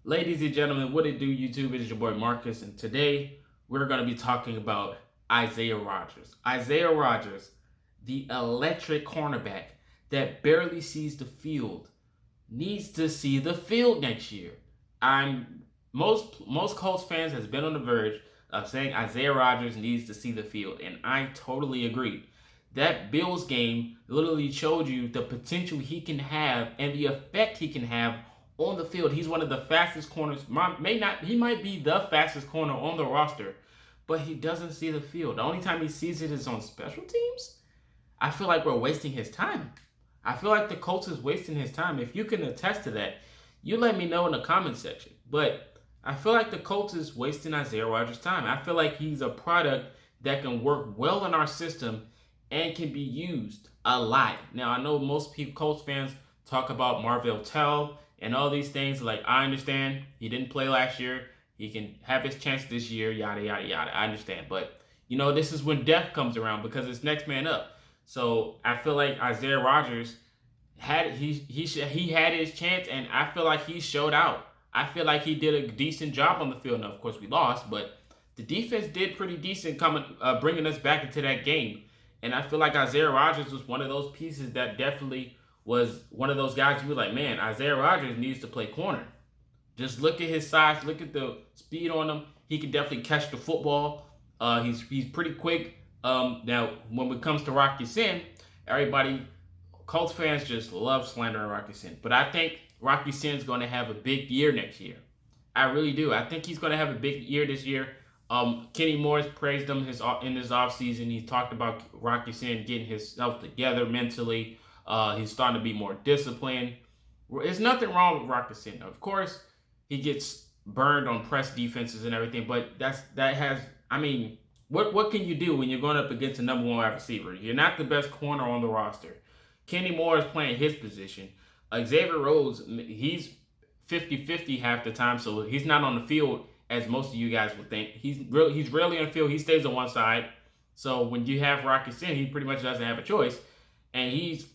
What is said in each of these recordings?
Ladies and gentlemen, what it do, YouTube? It is your boy Marcus, and today we're going to be talking about Isaiah Rodgers. Isaiah Rodgers, the electric cornerback that barely sees the field, needs to see the field next year. I'm most Colts fans has been on the verge of saying Isaiah Rodgers needs to see the field, and I totally agree. That Bills game literally showed you the potential he can have and the effect he can have on the field. He's one of the fastest corners. He might be the fastest corner on the roster, but he doesn't see the field. The only time he sees it is on special teams. I feel like we're wasting his time. I feel like the Colts is wasting his time. If you can attest to that, you let me know in the comment section. But I feel like the Colts is wasting Isaiah Rodgers' time. I feel like he's a product that can work well in our system and can be used a lot. Now, I know most people, Colts fans, talk about Marvell Tell and all these things. Like, I understand he didn't play last year. He can have his chance this year, yada, yada, yada. I understand. But, this is when death comes around because it's next man up. So I feel like Isaiah Rodgers had his chance, and I feel like he showed out. I feel like he did a decent job on the field. Now, of course, we lost, but the defense did pretty decent bringing us back into that game. And I feel like Isaiah Rodgers was one of those pieces that definitely was one of those guys you were like, man, Isaiah Rodgers needs to play corner. Just look at his size, look at the speed on him. He can definitely catch the football. He's pretty quick. Now, when it comes to Rocky Sin, Colts fans just love slandering Rocky Sin. But I think Rocky Sin's going to have a big year next year. I really do. I think he's going to have a big year this year. Kenny Morris praised him in his offseason. He talked about Rocky Sin getting himself together mentally. He's starting to be more disciplined. There's nothing wrong with Rocky Sin. Of course, he gets burned on press defenses and everything, but what can you do when you're going up against a number one wide receiver? You're not the best corner on the roster. Kenny Moore is playing his position. Xavier Rhodes, he's 50-50 half the time, so he's not on the field as most of you guys would think. He's rarely on the field. He stays on one side. So when you have Rocky Sin, he pretty much doesn't have a choice. And he's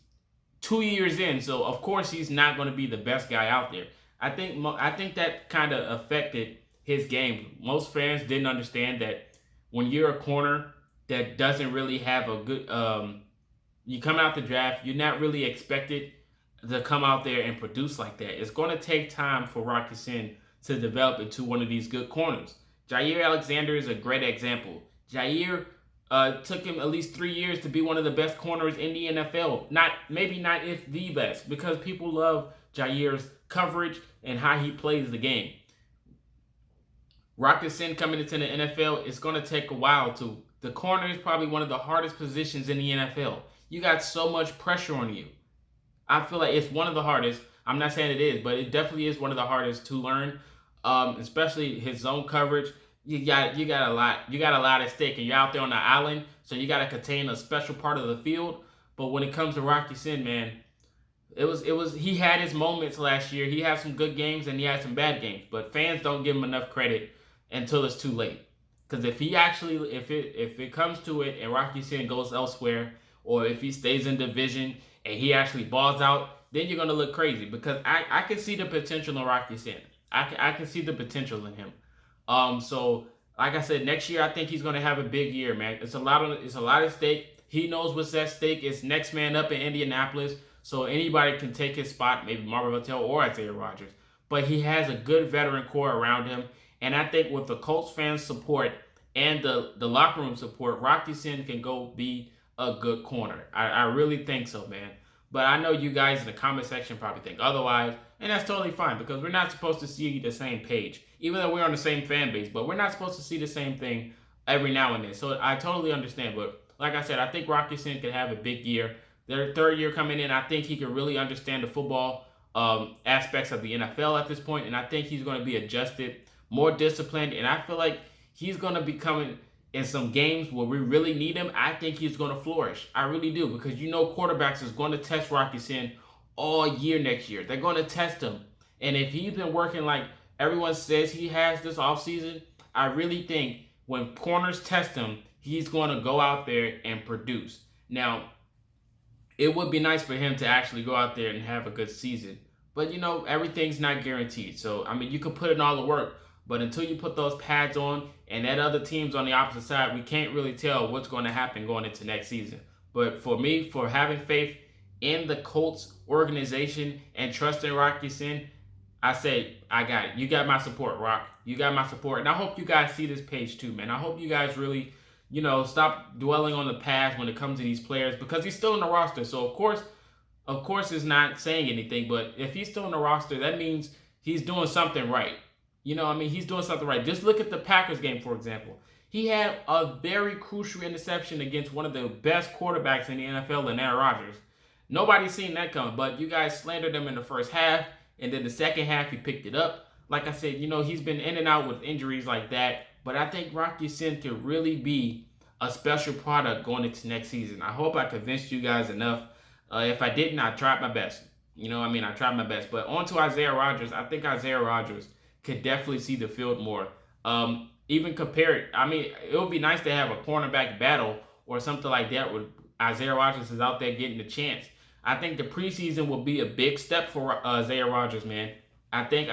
2 years in, so of course he's not going to be the best guy out there. I think that kind of affected his game. Most fans didn't understand that when you're a corner that doesn't really have a good you come out the draft, you're not really expected to come out there and produce like that. It's going to take time for Rocky Sin to develop into one of these good corners. Jair Alexander is a great example. Jair took him at least 3 years to be one of the best corners in the NFL. Maybe not if the best, because people love Jair's coverage and how he plays the game. Rocky Sin coming into the NFL, it's going to take a while to. The corner is probably one of the hardest positions in the NFL. You got so much pressure on you. I feel like it's one of the hardest. I'm not saying it is, but it definitely is one of the hardest to learn. Especially his zone coverage. You got a lot at stake, and you're out there on the island, so you got to contain a special part of the field. But when it comes to Rocky Sin, man, he had his moments last year. He had some good games and he had some bad games, but fans don't give him enough credit until it's too late. Because if it comes to it and Rocky Sin goes elsewhere, or if he stays in division and he actually balls out, then you're gonna look crazy. Because I can see the potential in Rocky Sin. I can see the potential in him. So like I said, next year I think he's gonna have a big year, man. It's a lot at stake. He knows what's at stake. It's next man up in Indianapolis. So anybody can take his spot, maybe Marvin Vattel or Isaiah Rodgers. But he has a good veteran core around him. And I think with the Colts fans' support and the locker room support, Rocky Sin can go be a good corner. I really think so, man. But I know you guys in the comment section probably think otherwise, and that's totally fine because we're not supposed to see the same page. Even though we're on the same fan base, but we're not supposed to see the same thing every now and then. So I totally understand. But like I said, I think Rocky Sin can have a big year. Their third year coming in, I think he can really understand the football aspects of the NFL at this point, and I think he's going to be adjusted, more disciplined, and I feel like he's going to be coming in some games where we really need him. I think he's going to flourish. I really do, because quarterbacks is going to test Rocky Sin all year next year. They're going to test him, and if he's been working like everyone says he has this offseason, I really think when corners test him, he's going to go out there and produce. Now, it would be nice for him to actually go out there and have a good season. But everything's not guaranteed. So I mean, you can put in all the work, but until you put those pads on and that other team's on the opposite side, we can't really tell what's going to happen going into next season. But for me, for having faith in the Colts organization and trusting Rocky Sin, I say I got it. You got my support, Rock. You got my support, and I hope you guys see this page too, man. I hope you guys really, stop dwelling on the past when it comes to these players because he's still in the roster. So of course, it's not saying anything. But if he's still in the roster, that means he's doing something right. He's doing something right. Just look at the Packers game, for example. He had a very crucial interception against one of the best quarterbacks in the NFL, in Aaron Rodgers. Nobody's seen that coming, but you guys slandered him in the first half, and then the second half he picked it up. Like I said, he's been in and out with injuries like that, but I think Rocky Sin could really be a special product going into next season. I hope I convinced you guys enough. If I didn't, I tried my best. I tried my best. But on to Isaiah Rodgers. I think Isaiah Rodgers could definitely see the field more. Even compared, it would be nice to have a cornerback battle or something like that where Isaiah Rodgers is out there getting the chance. I think the preseason will be a big step for Isaiah Rodgers, man. I think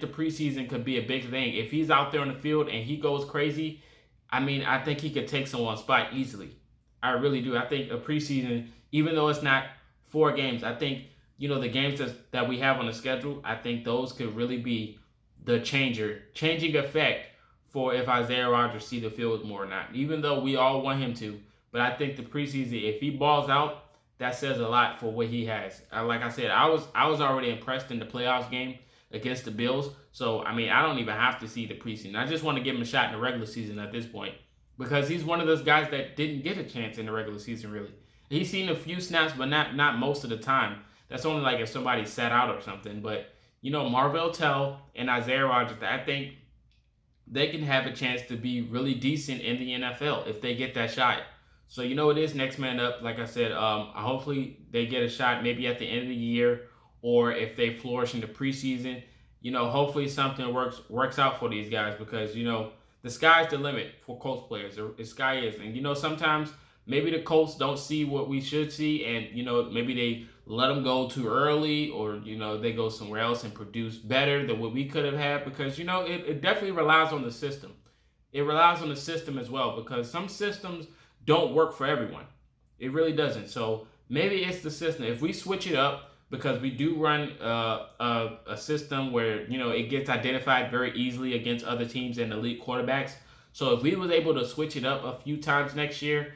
the preseason could be a big thing. If he's out there on the field and he goes crazy, I think he could take someone's spot easily. I really do. I think a preseason, even though it's not 4 games, I think, the games that we have on the schedule, I think those could really be the changing effect for if Isaiah Rodgers see the field more or not. Even though we all want him to, but I think the preseason, if he balls out, that says a lot for what he has. Like I said, I was already impressed in the playoffs game against the Bills. So, I don't even have to see the preseason. I just want to give him a shot in the regular season at this point because he's one of those guys that didn't get a chance in the regular season, really. He's seen a few snaps, but not most of the time. That's only like if somebody sat out or something. But, Marvell Tell and Isaiah Rodgers, I think they can have a chance to be really decent in the NFL if they get that shot. So it is next man up. Like I said, hopefully they get a shot maybe at the end of the year, or if they flourish in the preseason. Hopefully something works out for these guys because the sky's the limit for Colts players. The sky is, and sometimes maybe the Colts don't see what we should see, and maybe they let them go too early, or they go somewhere else and produce better than what we could have had because it definitely relies on the system. It relies on the system as well because some systems don't work for everyone. It really doesn't. So maybe it's the system. If we switch it up, because we do run a system where it gets identified very easily against other teams and elite quarterbacks. So if we was able to switch it up a few times next year,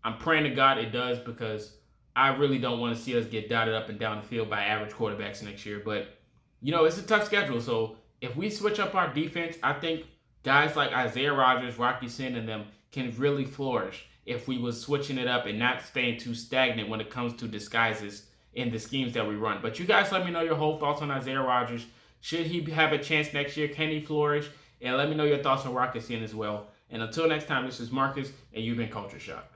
I'm praying to God it does because I really don't want to see us get dotted up and down the field by average quarterbacks next year. But it's a tough schedule. So if we switch up our defense, I think guys like Isaiah Rodgers, Rocky Sin, and them can really flourish if we was switching it up and not staying too stagnant when it comes to disguises in the schemes that we run. But you guys let me know your whole thoughts on Isaiah Rodgers. Should he have a chance next year? Can he flourish? And let me know your thoughts on Rocket Sin as well. And until next time, this is Marcus, and you've been Culture Shock.